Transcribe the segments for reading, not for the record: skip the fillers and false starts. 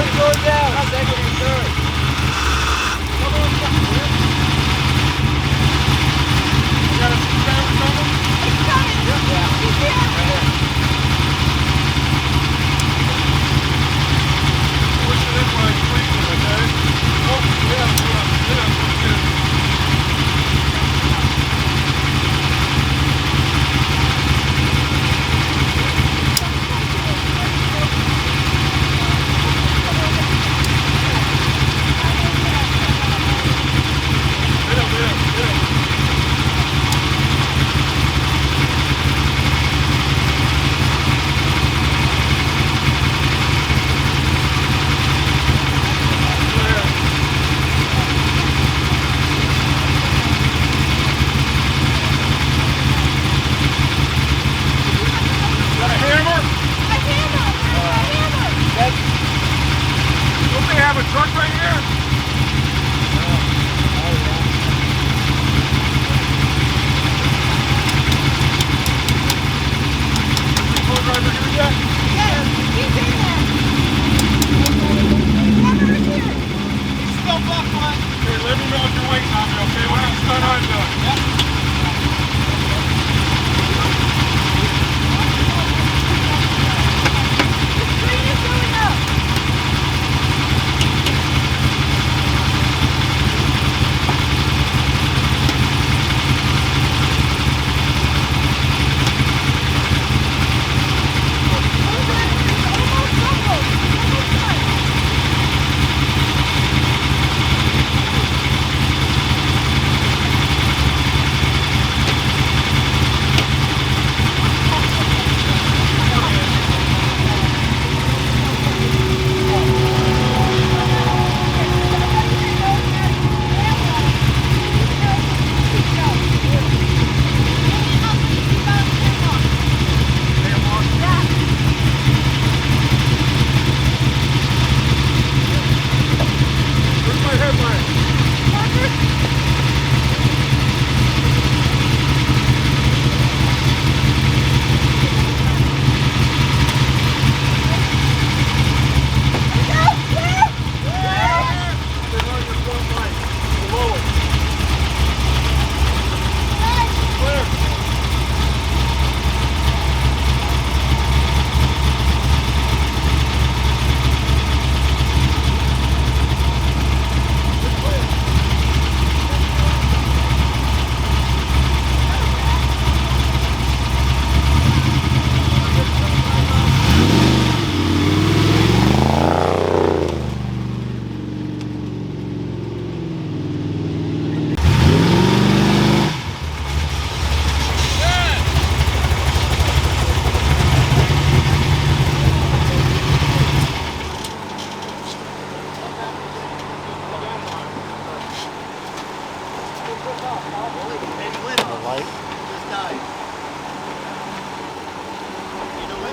Who's going down? Second and third. Come on, you got a seat camera coming? It's coming. Yeah. He's here. Right here. Push it in while you're cleaning, okay? Oh, yeah. Truck right here? Driver here yet? Yes, he's in there. Hammer's here. He's still buckling. Okay, let me know if you're waiting on me, okay? When I'm done, I'm done. Yep. The screen is going up.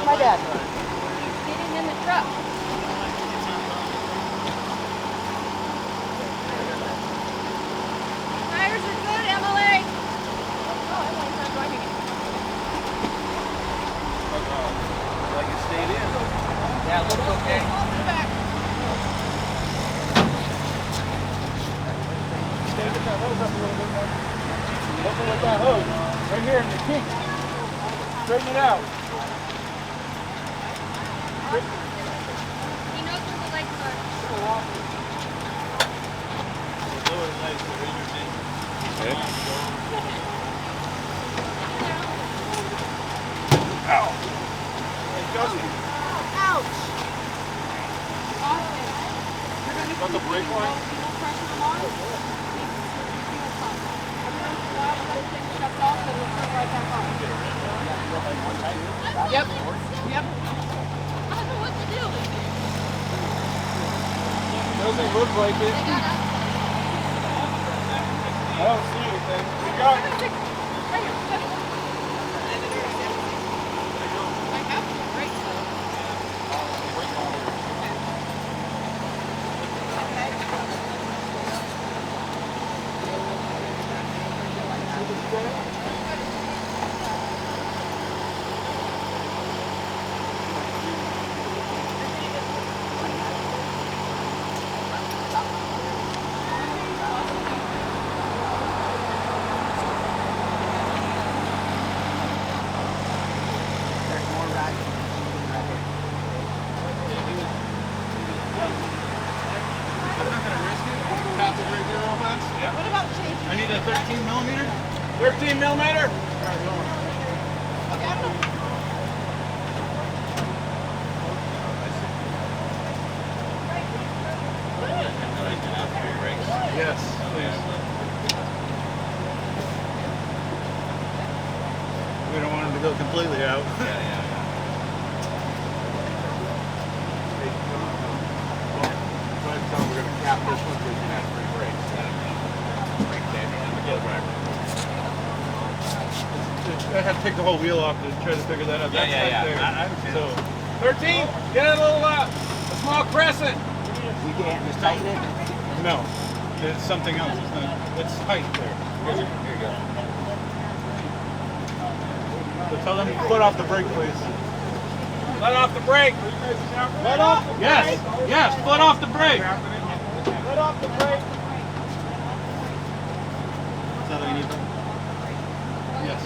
My dad. Getting in the truck. Tires are good, Emily. Oh, Emily's not driving it. Like it stayed in. Yeah, it looks okay. Hold it back. Stand with that hose up a little bit more. Open with that hose. Right here in the kink. Straighten it out. He knows where the legs are. Ow! Hey, Justin. Ouch. Got the brake line? Yep. Yep. I don't know what to do. Doesn't look like it. I don't see anything. We got it. I have the brakes though. What about change? I need a 13 millimeter. 13 millimeter. Okay, I'm gonna. Yes, please. We don't want him to go completely out. We're going to cap this one because you have 3 brakes. Brake damage and the go driver. I had to take the whole wheel off to try to figure that out. That's right there. I understand. So, 13, get a little, a small crescent. We can't just tighten it. no, it's something else. It's not. It's tight there. Here you go. So tell them foot off the brake, please. Let off the brake. Let off. Yes, yes, foot off the brake. Let off the brake. Is that all you need? Yes.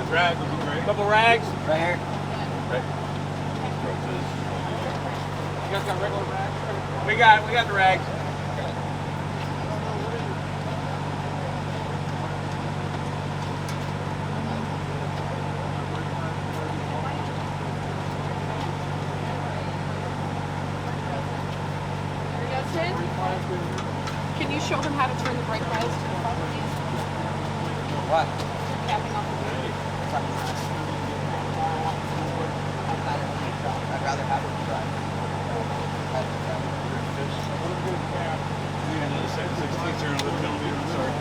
Drag would be great. Couple rags. Right here. You guys got regular rags? We got the rags. There you go, Chin. Can you show him how to turn the brake pedals to the front, please? What? Capping off the brake. I'd rather have it dry. Yeah, another 16th or another millimeter. I'm sorry.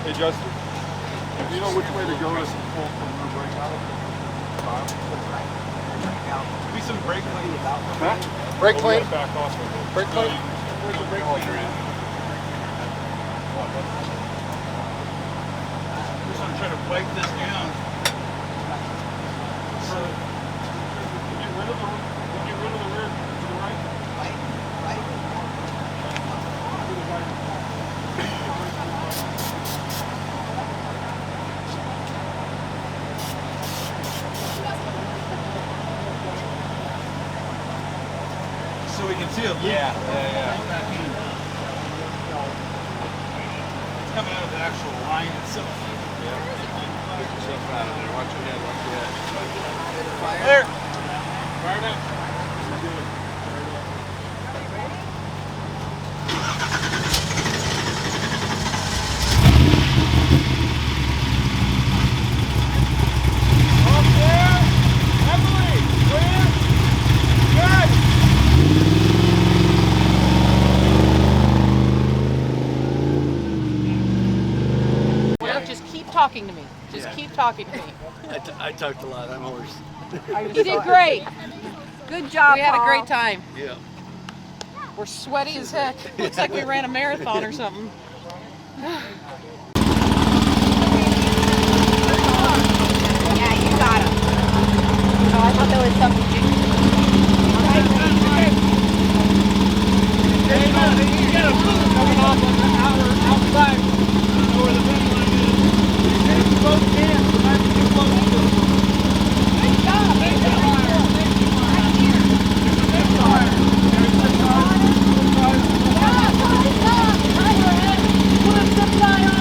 Hey, Justin. Do you know which way to go to pull from the brake out? Be some brake clean. Huh? Brake Oh, we clean? gotta back off of it. Brake clean? Where's the brake cleaner at? Just I'm trying to wipe this down. So, get rid of the rear to the right. So we can see it. Yeah. It's coming out of the actual line itself. Get yourself out of there. Watch your head. Watch your head. There. Fire it up. Up there. Emily. Clear. Good. Just keep talking to me. Just keep talking to me. I talked a lot. I'm hoarse. You did great. Good job. We had a great time. Yeah. We're sweaty as heck. Looks like we ran a marathon or something. Yeah, you got him. Oh, I thought there was something. Get a blue coming off on the outside. Where the finish line is. You both can, so might be too close to it. Good job. Right here. Yeah, put it up. Put it up.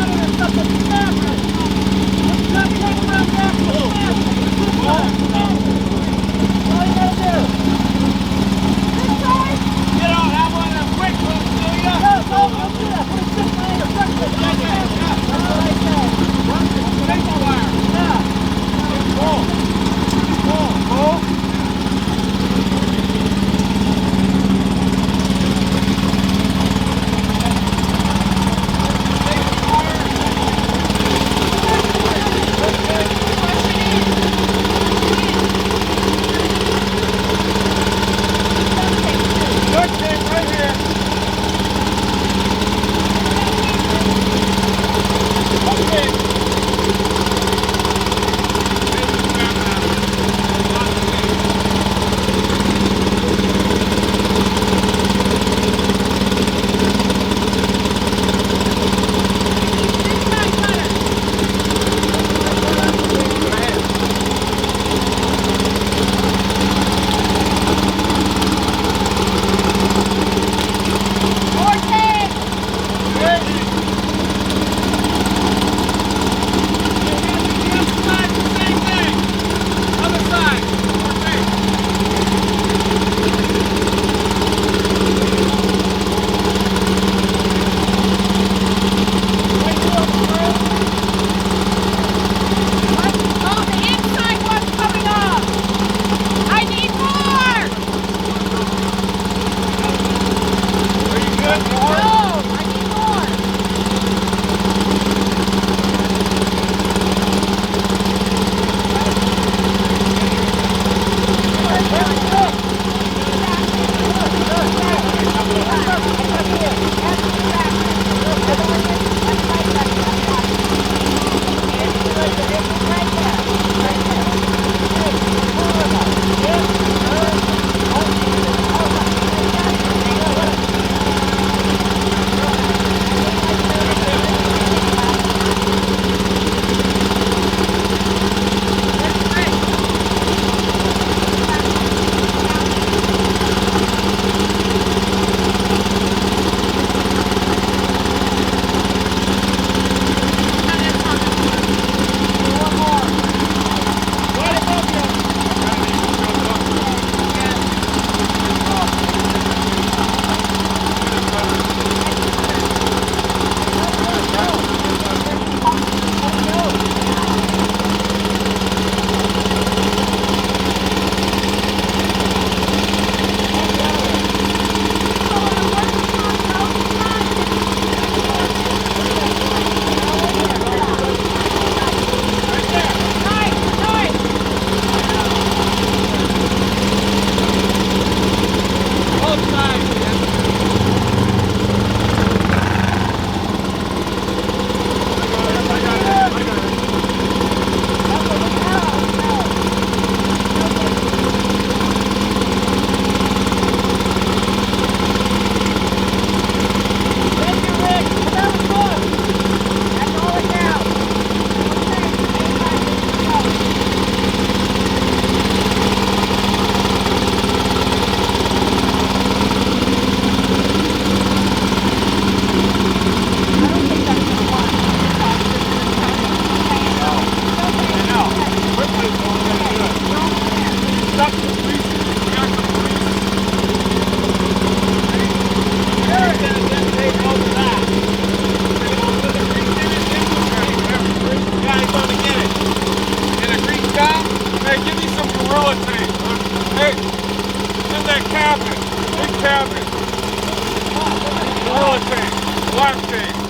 Hey, give me some Gorilla Tape. Hey, it's in that cabinet. Big cabinet. Gorilla Tape. Black tape.